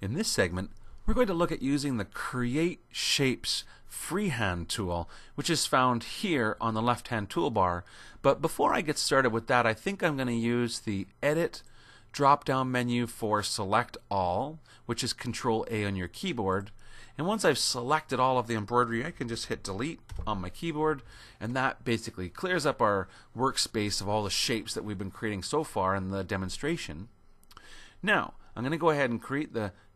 In this segment, we're going to look at using the Create Shapes Freehand tool, which is found here on the left-hand toolbar. But before I get started with that, I think I'm going to use the Edit drop-down menu for Select All, which is Control-A on your keyboard. And once I've selected all of the embroidery, I can just hit Delete on my keyboard, and that basically clears up our workspace of all the shapes that we've been creating so far in the demonstration. Now, I'm going to go ahead and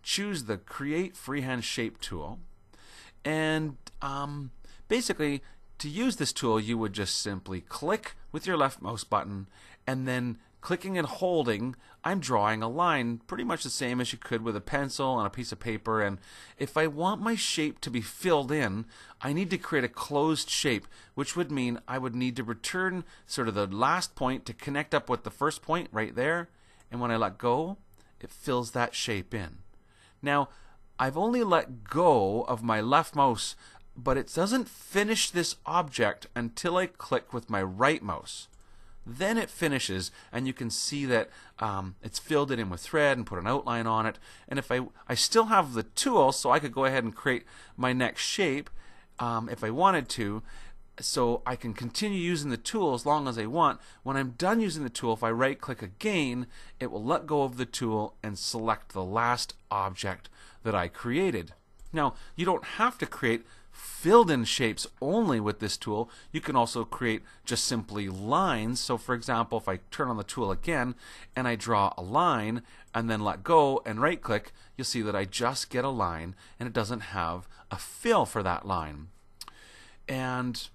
choose the Create Freehand Shape tool. And basically, to use this tool, you would just simply click with your left mouse button, and then clicking and holding, I'm drawing a line pretty much the same as you could with a pencil on a piece of paper. And if I want my shape to be filled in, I need to create a closed shape, which would mean I would need to return sort of the last point to connect up with the first point right there. And when I let go, it fills that shape in. Now, I've only let go of my left mouse, but it doesn't finish this object until I click with my right mouse. Then it finishes, and you can see that it's filled it in with thread and put an outline on it. And if I still have the tool, so I could go ahead and create my next shape if I wanted to. So I can continue using the tool as long as I want. When I'm done using the tool, if I right click again, it will let go of the tool and select the last object that I created. Now, you don't have to create filled in shapes only with this tool. You can also create just simply lines. So for example, if I turn on the tool again and I draw a line and then let go and right click, you'll see that I just get a line and it doesn't have a fill for that line. And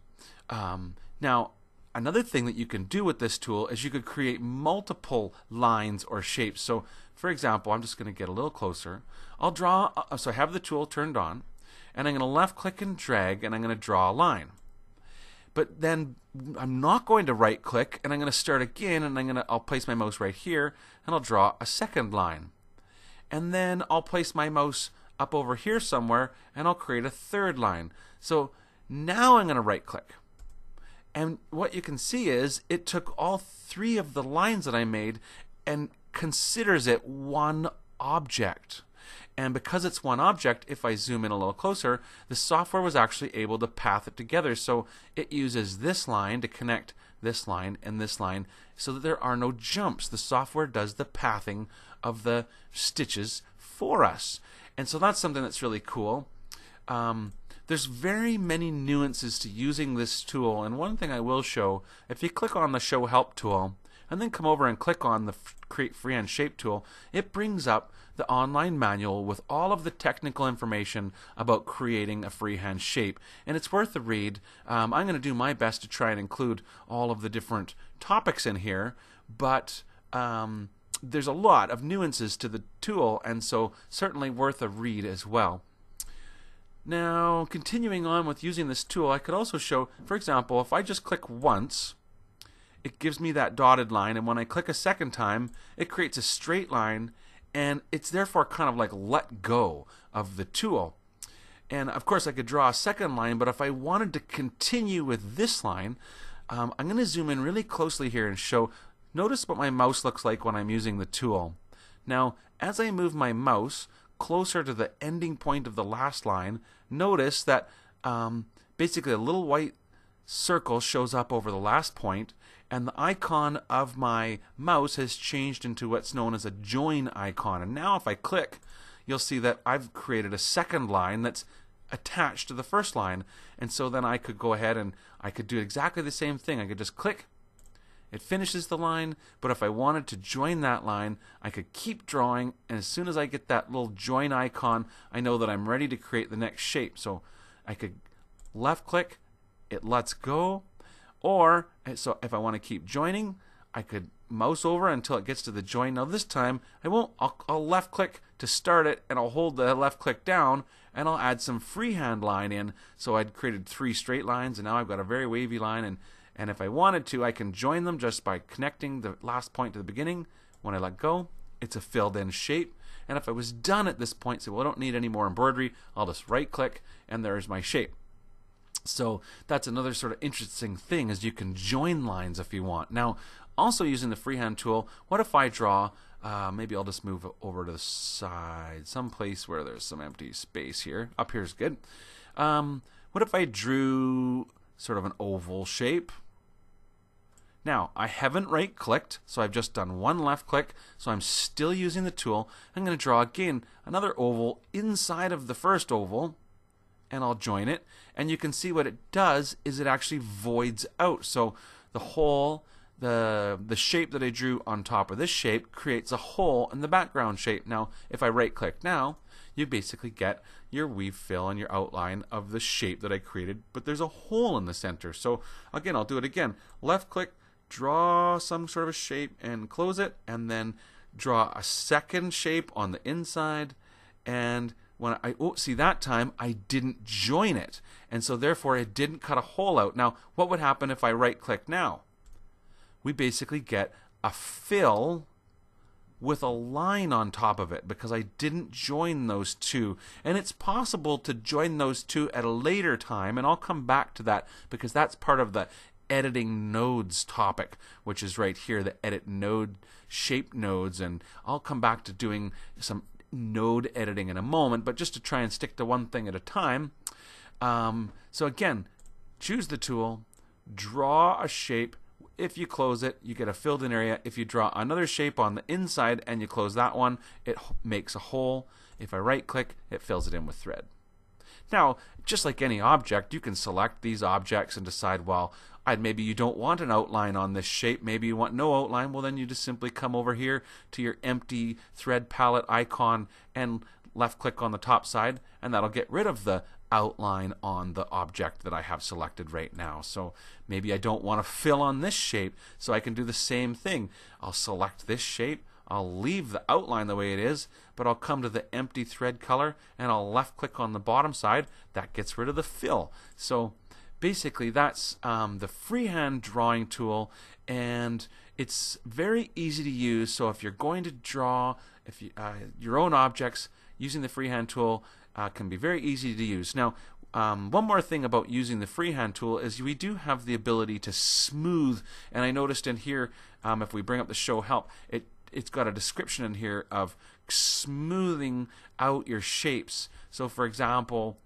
now, another thing that you can do with this tool is you could create multiple lines or shapes. So, for example, I'm just going to get a little closer. I'll draw, so I have the tool turned on, and I'm going to left click and drag, and I'm going to draw a line. But then I'm not going to right click, and I'm going to start again, and I'll place my mouse right here, and I'll draw a second line. And then I'll place my mouse up over here somewhere, and I'll create a third line. So now I'm going to right click. And what you can see is it took all three of the lines that I made and considers it one object. And because it's one object, if I zoom in a little closer, the software was actually able to path it together. So it uses this line to connect this line and this line so that there are no jumps. The software does the pathing of the stitches for us. And so that's something that's really cool. There's very many nuances to using this tool, and one thing I will show, if you click on the Show Help tool and then come over and click on the Create Freehand Shape tool, it brings up the online manual with all of the technical information about creating a freehand shape, and it's worth a read. I'm going to do my best to try and include all of the different topics in here, but there's a lot of nuances to the tool, and so certainly worth a read as well. Now, continuing on with using this tool, I could also show, for example, if I just click once, it gives me that dotted line, and when I click a second time, it creates a straight line, and it's therefore kind of like let go of the tool. And of course, I could draw a second line, but if I wanted to continue with this line, I'm going to zoom in really closely here and show, notice what my mouse looks like when I'm using the tool. Now, as I move my mouse closer to the ending point of the last line, notice that basically a little white circle shows up over the last point, and the icon of my mouse has changed into what's known as a join icon. And now if I click, you'll see that I've created a second line that's attached to the first line. And so then I could go ahead and I could do exactly the same thing. I could just click. It finishes the line, but if I wanted to join that line, I could keep drawing, and as soon as I get that little join icon, I know that I'm ready to create the next shape. So I could left click, it lets go, or so if I want to keep joining, I could mouse over until it gets to the join. Now this time, I'll left click to start it, and I'll hold the left click down, and I'll add some freehand line in. So I'd created 3 straight lines, and now I've got a very wavy line, and if I wanted to, I can join them just by connecting the last point to the beginning. When I let go, it's a filled in shape. And if I was done at this point, say, well, I don't need any more embroidery, I'll just right click and there's my shape. So that's another sort of interesting thing, is you can join lines if you want. Now, also using the freehand tool, what if I draw Maybe I'll just move over to the side, someplace where there's some empty space here. Up here is good. What if I drew sort of an oval shape? Now, I haven't right-clicked, so I've just done one left click, so I'm still using the tool. I'm going to draw, again, another oval inside of the first oval, and I'll join it. And you can see what it does is it actually voids out. So the hole, the shape that I drew on top of this shape creates a hole in the background shape. Now, if I right-click now, you basically get your weave fill and your outline of the shape that I created, but there's a hole in the center. So again, I'll do it again. Left-click, draw some sort of a shape and close it, and then draw a second shape on the inside. And when see, that time I didn't join it, and so therefore it didn't cut a hole out. Now, what would happen if I right-click now? We basically get a fill with a line on top of it because I didn't join those two. And it's possible to join those two at a later time, and I'll come back to that because that's part of the editing nodes topic, which is right here, the edit node shape nodes, and I'll come back to doing some node editing in a moment, but just to try and stick to one thing at a time. So again, choose the tool, draw a shape. If you close it, you get a filled in area. If you draw another shape on the inside and you close that one, it makes a hole. If I right click, it fills it in with thread. Now, just like any object, you can select these objects and decide, well, maybe you don't want an outline on this shape. Maybe you want no outline. Well, then you just simply come over here to your empty thread palette icon and left click on the top side, and that'll get rid of the outline on the object that I have selected right now. So maybe I don't want to fill on this shape, so I can do the same thing. I'll select this shape. I'll leave the outline the way it is, but I'll come to the empty thread color and I'll left click on the bottom side. That gets rid of the fill. So basically that's the freehand drawing tool, and it's very easy to use. So if you're going to draw your own objects using the freehand tool, can be very easy to use. Now, one more thing about using the freehand tool is we do have the ability to smooth, and I noticed in here, if we bring up the show help, it's got a description in here of smoothing out your shapes. So for example,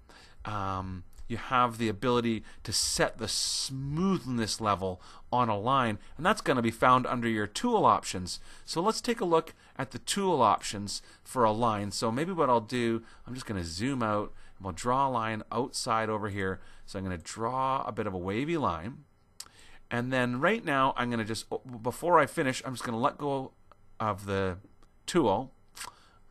you have the ability to set the smoothness level on a line, and that's going to be found under your tool options. So let's take a look at the tool options for a line. So maybe what I'll do, I'm just going to zoom out and we'll draw a line outside over here. So I'm going to draw a bit of a wavy line, and then right now I'm going to just, before I finish, I'm just going to let go of the tool.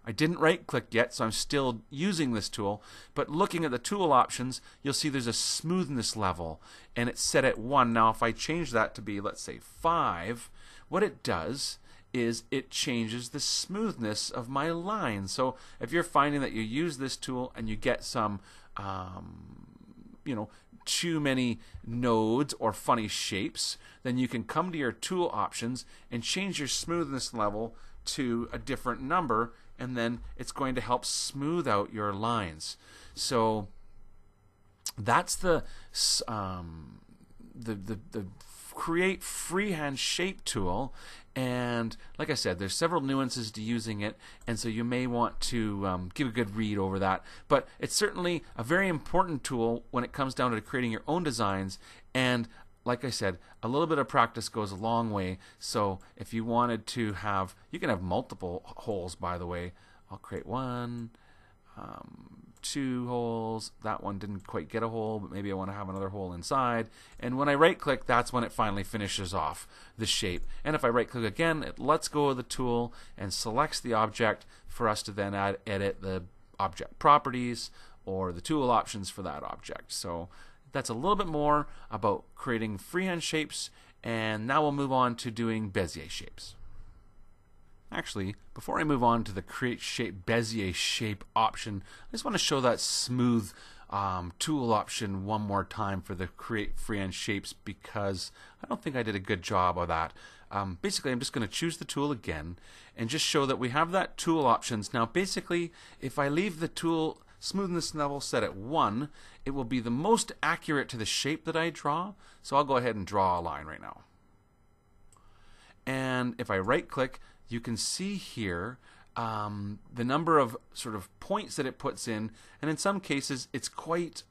I didn't right click yet, so I'm still using this tool, but looking at the tool options, you'll see there's a smoothness level, and it's set at 1. Now if I change that to be, let's say, 5, what it does is it changes the smoothness of my line. So if you're finding that you use this tool and you get some too many nodes or funny shapes, then you can come to your tool options and change your smoothness level to a different number, and then it's going to help smooth out your lines. So that's the create freehand shape tool, and like I said, there's several nuances to using it, and so you may want to give a good read over that. But it's certainly a very important tool when it comes down to creating your own designs, and like I said, a little bit of practice goes a long way. So if you wanted to have, you can have multiple holes, by the way. I'll create 1, 2 holes. That one didn't quite get a hole, but maybe I want to have another hole inside. And when I right click, that's when it finally finishes off the shape. And if I right click again, it lets go of the tool and selects the object for us to then edit the object properties or the tool options for that object. So that's a little bit more about creating freehand shapes, and now we'll move on to doing Bezier shapes. Actually, before I move on to the Create Shape Bezier shape option, I just want to show that smooth tool option one more time for the Create Freehand Shapes, because I don't think I did a good job of that. Basically, I'm just going to choose the tool again and just show that we have that tool options. Now basically, if I leave the tool smoothness level set at 1, it will be the most accurate to the shape that I draw. So I'll go ahead and draw a line right now. And if I right click, you can see here the number of sort of points that it puts in, and in some cases it's quite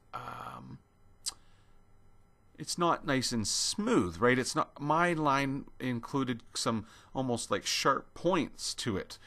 it's not nice and smooth, right? It's not, my line included some almost like sharp points to it.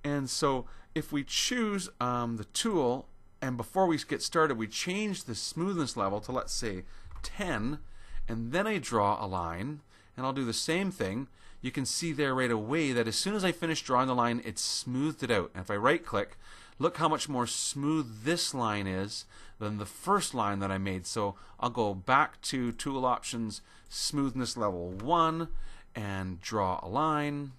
And so if we choose the tool, and before we get started we change the smoothness level to, let's say, 10, and then I draw a line, and I'll do the same thing, you can see there right away that as soon as I finish drawing the line, it's smoothed it out. And if I right click, look how much more smooth this line is than the first line that I made. So I'll go back to Tool Options, Smoothness Level 1, and draw a line.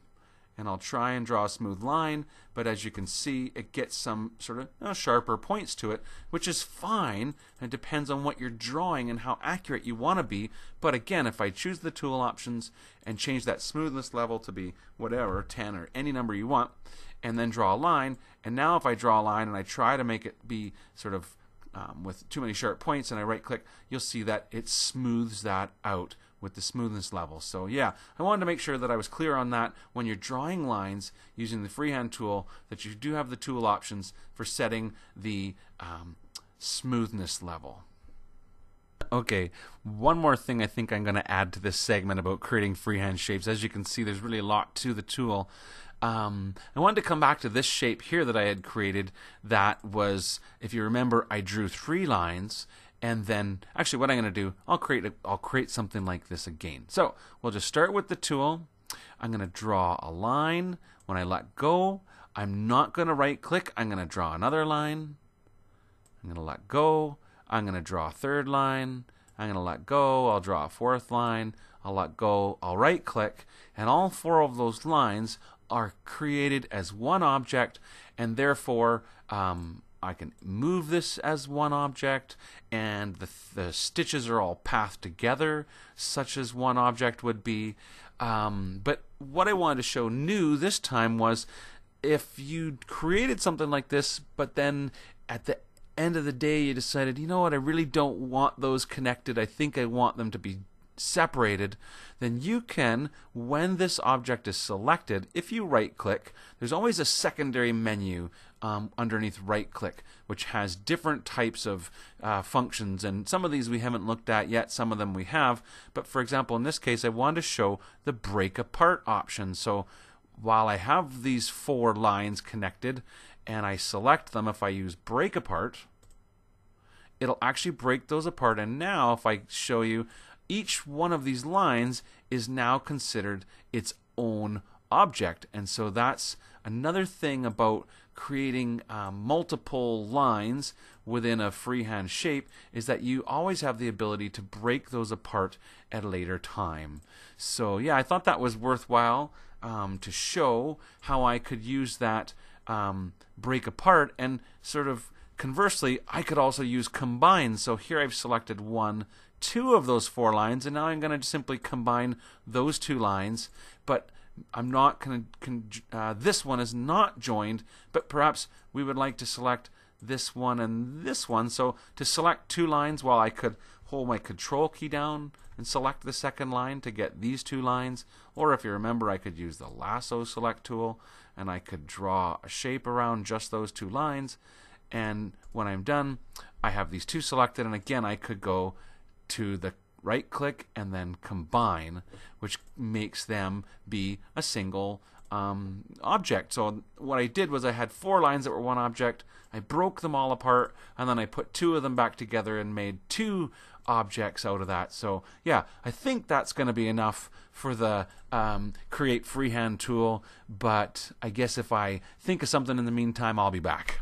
And I'll try and draw a smooth line, but as you can see, it gets some sort of sharper points to it, which is fine. It depends on what you're drawing and how accurate you want to be. But again, if I choose the tool options and change that smoothness level to be whatever, 10 or any number you want, and then draw a line, and now if I draw a line and I try to make it be sort of with too many sharp points and I right click, you'll see that it smooths that out with the smoothness level. So yeah, I wanted to make sure that I was clear on that when you're drawing lines using the freehand tool, that you do have the tool options for setting the smoothness level. Okay, one more thing I think I'm going to add to this segment about creating freehand shapes. As you can see, there's really a lot to the tool. I wanted to come back to this shape here that I had created that was, if you remember, I drew 3 lines, and then actually what I'm going to do, I'll create something like this again. So we'll just start with the tool. I'm going to draw a line. When I let go, I'm not going to right click. I'm going to draw another line. I'm going to let go. I'm going to draw a 3rd line. I'm going to let go. I'll draw a 4th line. I'll let go. I'll right click, and all 4 of those lines are created as one object, and therefore I can move this as one object, and the stitches are all pathed together such as one object would be. But what I wanted to show new this time was, if you created something like this, but then at the end of the day you decided, you know what, I really don't want those connected, I think I want them to be separated, then you can, when this object is selected, if you right click, there's always a secondary menu underneath right click, which has different types of functions, and some of these we haven't looked at yet, some of them we have. But for example, in this case I wanted to show the break apart option. So while I have these 4 lines connected and I select them, if I use break apart, it'll actually break those apart. And now if I show you, each one of these lines is now considered its own object. And so that's another thing about creating multiple lines within a freehand shape, is that you always have the ability to break those apart at a later time. So yeah, I thought that was worthwhile to show how I could use that break apart, and sort of conversely I could also use combine. So here I've selected 1, 2 of those 4 lines, and now I'm going to simply combine those 2 lines, but I'm not going to, this one is not joined, but perhaps we would like to select this one and this one. So to select 2 lines, well, I could hold my control key down and select the 2nd line to get these 2 lines, or if you remember, I could use the lasso select tool and I could draw a shape around just those 2 lines, and when I'm done I have these 2 selected, and again I could go to the right click and then combine, which makes them be a single object. So what I did was I had 4 lines that were one object, I broke them all apart, and then I put 2 of them back together and made 2 objects out of that. So yeah, I think that's going to be enough for the Create Freehand tool, but I guess if I think of something in the meantime, I'll be back.